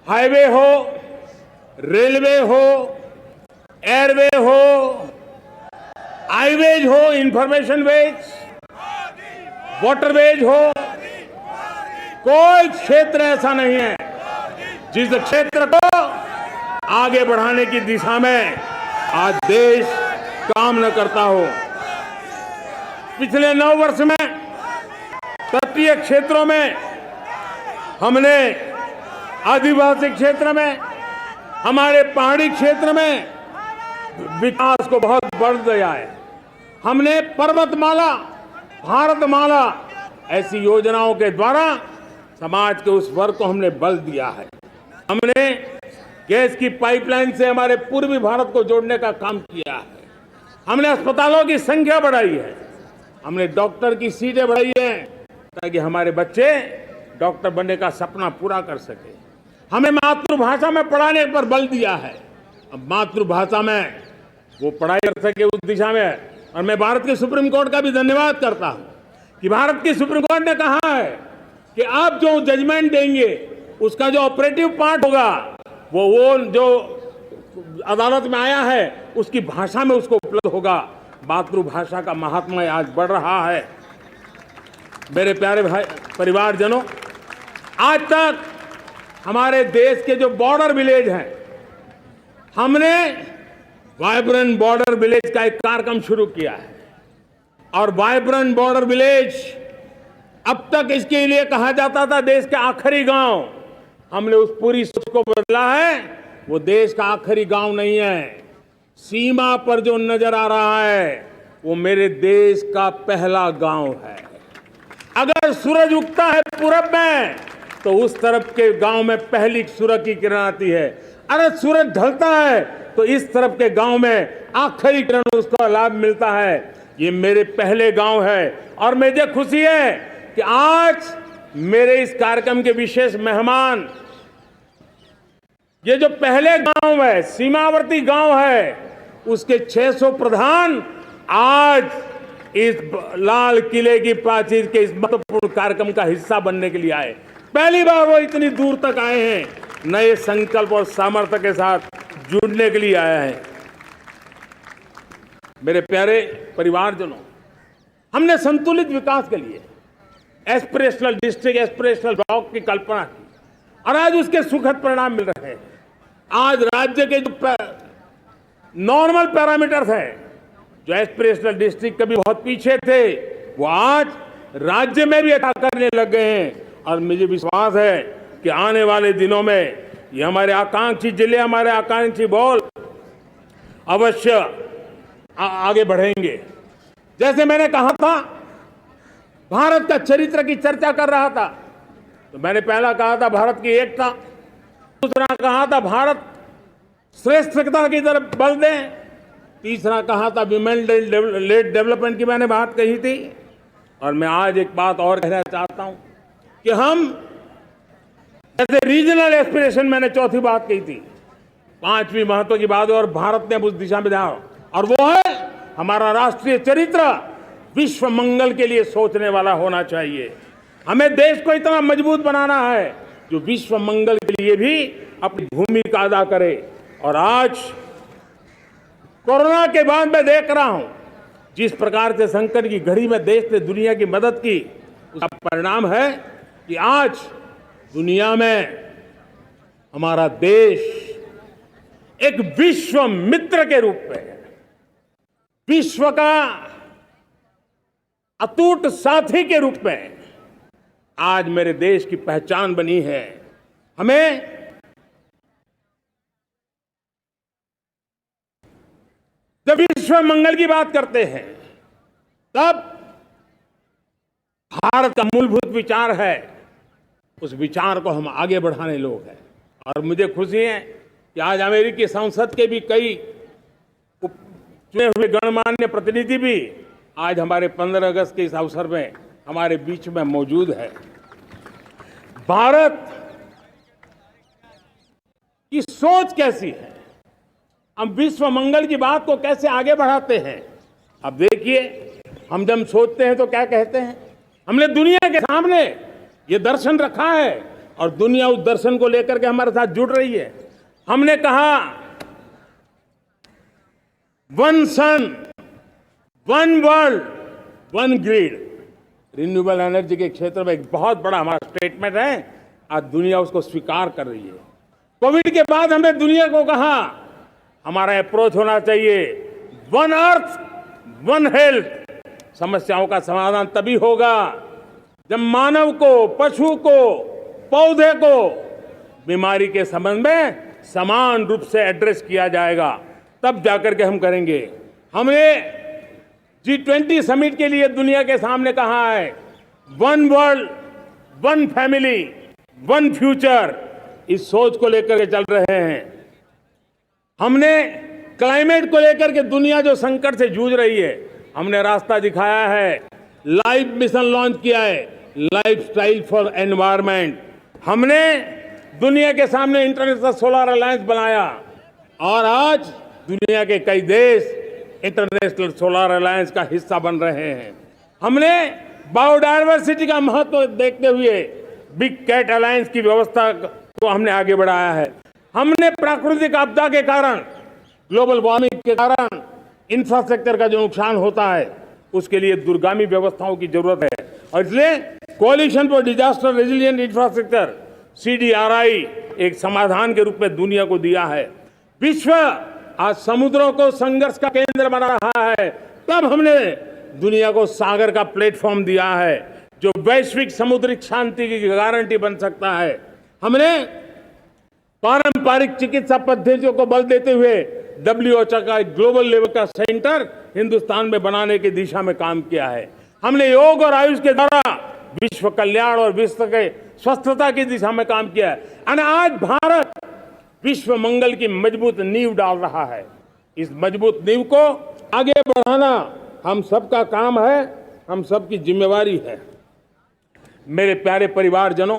Highway हो, railway हो, airway हो, हाईवेज हो, इंफॉर्मेशन वेज, वाटरवेज हो, कोई क्षेत्र ऐसा नहीं है जिस क्षेत्र को आगे बढ़ाने की दिशा में आज देश काम न करता हो। पिछले 9 वर्ष में तटीय क्षेत्रों में हमने, आदिवासी क्षेत्र में, हमारे पहाड़ी क्षेत्र में विकास को बहुत बढ़ दिया है। हमने पर्वतमाला, भारतमाला ऐसी योजनाओं के द्वारा समाज के उस वर्ग को हमने बल दिया है। हमने गैस की पाइपलाइन से हमारे पूर्वी भारत को जोड़ने का काम किया है। हमने अस्पतालों की संख्या बढ़ाई है। हमने डॉक्टर की सीटें बढ़ाई हैं ताकि हमारे बच्चे डॉक्टर बनने का सपना पूरा कर सके। हमें मातृभाषा में पढ़ाने पर बल दिया है। अब मातृभाषा में वो पढ़ाई कर सके उस दिशा में। और मैं भारत के सुप्रीम कोर्ट का भी धन्यवाद करता हूं कि भारत की सुप्रीम कोर्ट ने कहा है कि आप जो जजमेंट देंगे उसका जो ऑपरेटिव पार्ट होगा वो जो अदालत में आया है उसकी भाषा में उसको उपलब्ध होगा। मातृभाषा का महात्म्य आज बढ़ रहा है। मेरे प्यारे भाई परिवारजनों, आज तक हमारे देश के जो बॉर्डर विलेज हैं, हमने वाइब्रेंट बॉर्डर विलेज का एक कार्यक्रम शुरू किया है। और वाइब्रेंट बॉर्डर विलेज, अब तक इसके लिए कहा जाता था देश के आखिरी गांव। हमने उस पूरी सोच को बदला है। वो देश का आखिरी गांव नहीं है। सीमा पर जो नजर आ रहा है वो मेरे देश का पहला गांव है। अगर सूरज उगता है पूरब में तो उस तरफ के गांव में पहली सूरज की किरण आती है। अगर सूरज ढलता है तो इस तरफ के गांव में आखिरी किरण उसका लाभ मिलता है। ये मेरे पहले गांव है और मुझे खुशी है कि आज मेरे इस कार्यक्रम के विशेष मेहमान, ये जो पहले गांव है, सीमावर्ती गांव है, उसके 600 प्रधान आज इस लाल किले की प्राचीर के इस महत्वपूर्ण कार्यक्रम का हिस्सा बनने के लिए आए। पहली बार वो इतनी दूर तक आए हैं, नए संकल्प और सामर्थ्य के साथ जुड़ने के लिए आया है। मेरे प्यारे परिवारजनों, हमने संतुलित विकास के लिए एस्पिरेशनल डिस्ट्रिक्ट, एस्पिरेशनल ब्लॉक की कल्पना की और आज उसके सुखद परिणाम मिल रहे हैं। आज राज्य के जो नॉर्मल पैरामीटर्स हैं, जो एस्पिरेशनल डिस्ट्रिक्ट कभी बहुत पीछे थे, वो आज राज्य में भी अदा करने लग गए हैं। और मुझे विश्वास है कि आने वाले दिनों में ये हमारे आकांक्षी जिले, हमारे आकांक्षी बॉल अवश्य आगे बढ़ेंगे। जैसे मैंने कहा था, भारत का चरित्र की चर्चा कर रहा था तो मैंने पहला कहा था भारत की एकता, दूसरा कहा था भारत श्रेष्ठता की तरफ बल दें, तीसरा कहा था विमेन लेड डेवलपमेंट की मैंने बात कही थी। और मैं आज एक बात और कहना चाहता हूं कि हम जैसे रीजनल एस्पिरेशन, मैंने चौथी बात कही थी, 5वीं महत्व की बात, और भारत ने उस दिशा में ध्यान, और वो है हमारा राष्ट्रीय चरित्र विश्व मंगल के लिए सोचने वाला होना चाहिए। हमें देश को इतना मजबूत बनाना है जो विश्व मंगल के लिए भी अपनी भूमिका अदा करे। और आज कोरोना के बाद मैं देख रहा हूं जिस प्रकार से संकट की घड़ी में देश ने दुनिया की मदद की, उसका परिणाम है कि आज दुनिया में हमारा देश एक विश्व मित्र के रूप में, विश्व का अटूट साथी के रूप में आज मेरे देश की पहचान बनी है। हमें जब विश्व मंगल की बात करते हैं तब भारत का मूलभूत विचार है, उस विचार को हम आगे बढ़ाने लोग हैं। और मुझे खुशी है कि आज अमेरिकी संसद के भी कई चुने हुए गणमान्य प्रतिनिधि भी आज हमारे 15 अगस्त के इस अवसर में हमारे बीच में मौजूद है। भारत की सोच कैसी है, हम विश्व मंगल की बात को कैसे आगे बढ़ाते हैं। अब देखिए, हम जब सोचते हैं तो क्या कहते हैं, हमने दुनिया के सामने ये दर्शन रखा है और दुनिया उस दर्शन को लेकर के हमारे साथ जुड़ रही है। हमने कहा one sun, one world, one grid. Renewable energy के क्षेत्र में एक बहुत बड़ा हमारा स्टेटमेंट है, आज दुनिया उसको स्वीकार कर रही है। कोविड के बाद हमने दुनिया को कहा हमारा अप्रोच होना चाहिए वन अर्थ, वन हेल्थ। समस्याओं का समाधान तभी होगा जब मानव को, पशु को, पौधे को बीमारी के संबंध में समान रूप से एड्रेस किया जाएगा, तब जाकर के हम करेंगे। हमने G20 समिट के लिए दुनिया के सामने कहा है one world, one family, one future. इस सोच को लेकर के चल रहे हैं। हमने क्लाइमेट को लेकर के दुनिया जो संकट से जूझ रही है, हमने रास्ता दिखाया है। लाइफ मिशन लॉन्च किया है, लाइफ स्टाइल फॉर एनवायरमेंट। हमने दुनिया के सामने इंटरनेशनल सोलर अलायंस बनाया और आज दुनिया के कई देश इंटरनेशनल सोलर अलायंस का हिस्सा बन रहे हैं। हमने बायोडायवर्सिटी का महत्व देखते हुए बिग कैट अलायंस की व्यवस्था को हमने आगे बढ़ाया है। हमने प्राकृतिक आपदा के कारण, ग्लोबल वार्मिंग के कारण इंफ्रास्ट्रक्चर का जो नुकसान होता है, उसके लिए दूरगामी व्यवस्थाओं की जरूरत है और इसलिए coalition for disaster resilient infrastructure CDRI एक समाधान के रूप में दुनिया को दिया है। विश्व आज समुद्रों को संघर्ष का केंद्र बना रहा है, तब हमने दुनिया को सागर का प्लेटफॉर्म दिया है जो वैश्विक समुद्रिक शांति की गारंटी बन सकता है। हमने पारंपरिक चिकित्सा पद्धतियों को बल देते हुए WHO का ग्लोबल लेवल का सेंटर हिंदुस्तान में बनाने की दिशा में काम किया है। हमने योग और आयुष के द्वारा विश्व कल्याण और विश्व के स्वस्थता की दिशा में काम किया है और आज भारत विश्व मंगल की मजबूत नींव डाल रहा है। इस मजबूत नींव को आगे बढ़ाना हम सबका काम है, हम सबकी जिम्मेवारी है। मेरे प्यारे परिवारजनों,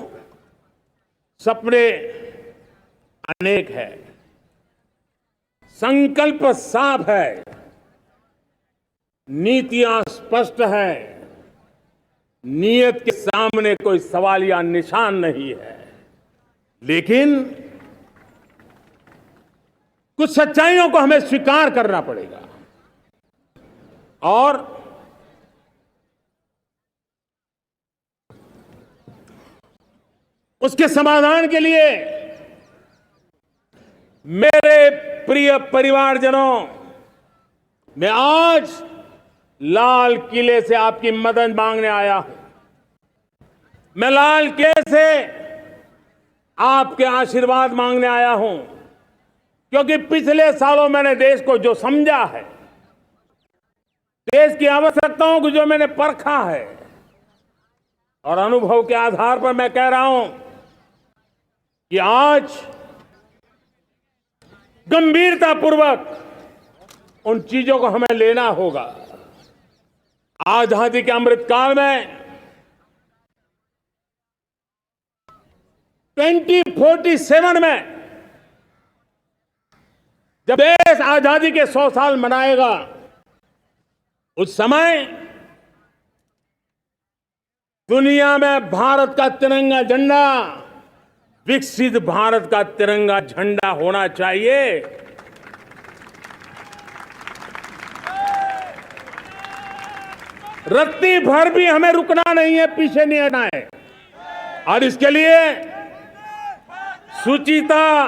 सपने अनेक है, संकल्प साफ है, नीतियां स्पष्ट है, नियत के सामने कोई सवाल या निशान नहीं है, लेकिन कुछ सच्चाइयों को हमें स्वीकार करना पड़ेगा और उसके समाधान के लिए मेरे प्रिय परिवारजनों, मैं आज लाल किले से आपकी मदद मांगने आया हूं। मैं लाल किले से आपके आशीर्वाद मांगने आया हूं, क्योंकि पिछले सालों मैंने देश को जो समझा है, देश की आवश्यकताओं को जो मैंने परखा है और अनुभव के आधार पर मैं कह रहा हूं कि आज गंभीरतापूर्वक उन चीजों को हमें लेना होगा। आजादी के अमृतकाल में 2047 में जब देश आजादी के 100 साल मनाएगा, उस समय दुनिया में भारत का तिरंगा झंडा विकसित भारत का तिरंगा झंडा होना चाहिए। रत्ती भर भी हमें रुकना नहीं है, पीछे नहीं हटना है और इसके लिए सुचिता,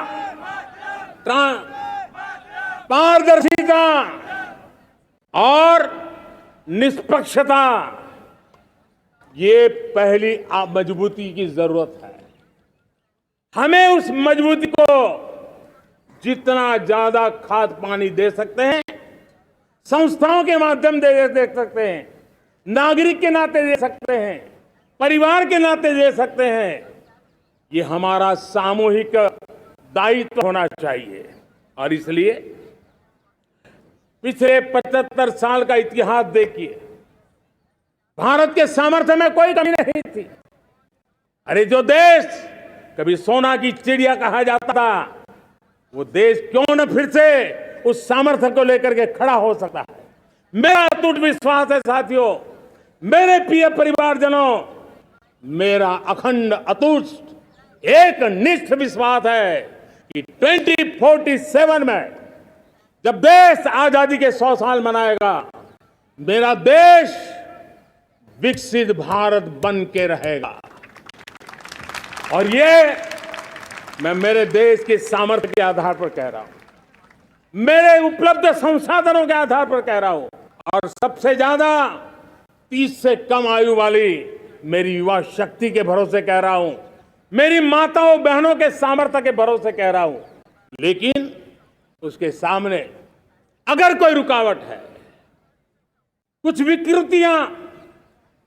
पारदर्शिता और निष्पक्षता, ये पहली मजबूती की जरूरत है। हमें उस मजबूती को जितना ज्यादा खाद पानी दे सकते हैं, संस्थाओं के माध्यम से दे सकते हैं, नागरिक के नाते दे सकते हैं, परिवार के नाते दे सकते हैं, ये हमारा सामूहिक दायित्व होना चाहिए। और इसलिए पिछले 75 साल का इतिहास देखिए, भारत के सामर्थ्य में कोई कमी नहीं थी। अरे जो देश कभी सोना की चिड़िया कहा जाता था, वो देश क्यों न फिर से उस सामर्थ्य को लेकर के खड़ा हो सकता है। मेरा अटूट विश्वास है साथियों, मेरे प्रिय परिवारजनों, मेरा अखंड अटूट एक निष्ठ विश्वास है कि 2047 में जब देश आजादी के 100 साल मनाएगा, मेरा देश विकसित भारत बन के रहेगा। और ये मैं मेरे देश के सामर्थ्य के आधार पर कह रहा हूं, मेरे उपलब्ध संसाधनों के आधार पर कह रहा हूं, और सबसे ज्यादा 30 से कम आयु वाली मेरी युवा शक्ति के भरोसे कह रहा हूं, मेरी माताओं बहनों के सामर्थ्य के भरोसे कह रहा हूं। लेकिन उसके सामने अगर कोई रुकावट है, कुछ विकृतियां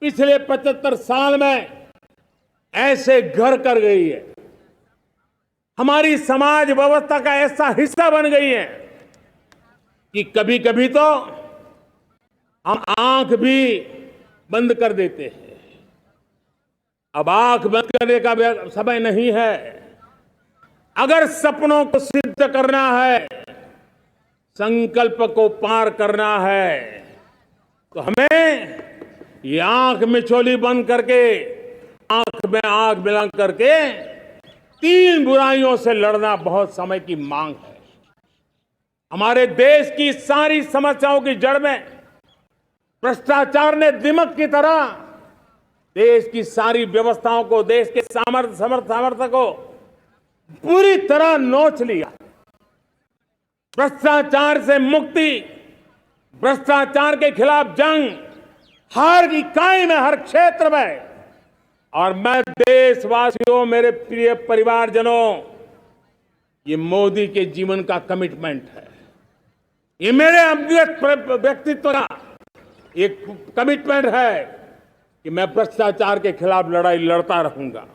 पिछले 75 साल में ऐसे घर कर गई है, हमारी समाज व्यवस्था का ऐसा हिस्सा बन गई है कि कभी कभी तो हम आंख भी बंद कर देते हैं। अब आंख बंद करने का समय नहीं है। अगर सपनों को सिद्ध करना है, संकल्प को पार करना है, तो हमें ये आंख मिचौली बंद करके, आंख में आंख मिला करके 3 बुराइयों से लड़ना बहुत समय की मांग है। हमारे देश की सारी समस्याओं की जड़ में भ्रष्टाचार ने दिमक की तरह देश की सारी व्यवस्थाओं को, देश के सामर्थ्य को पूरी तरह नोच लिया। भ्रष्टाचार से मुक्ति, भ्रष्टाचार के खिलाफ जंग हर इकाई में, हर क्षेत्र में। और मैं देशवासियों, मेरे प्रिय परिवारजनों, ये मोदी के जीवन का कमिटमेंट है। ये मेरे व्यक्तिगत व्यक्तित्व का एक कमिटमेंट है कि मैं भ्रष्टाचार के खिलाफ लड़ाई लड़ता रहूंगा।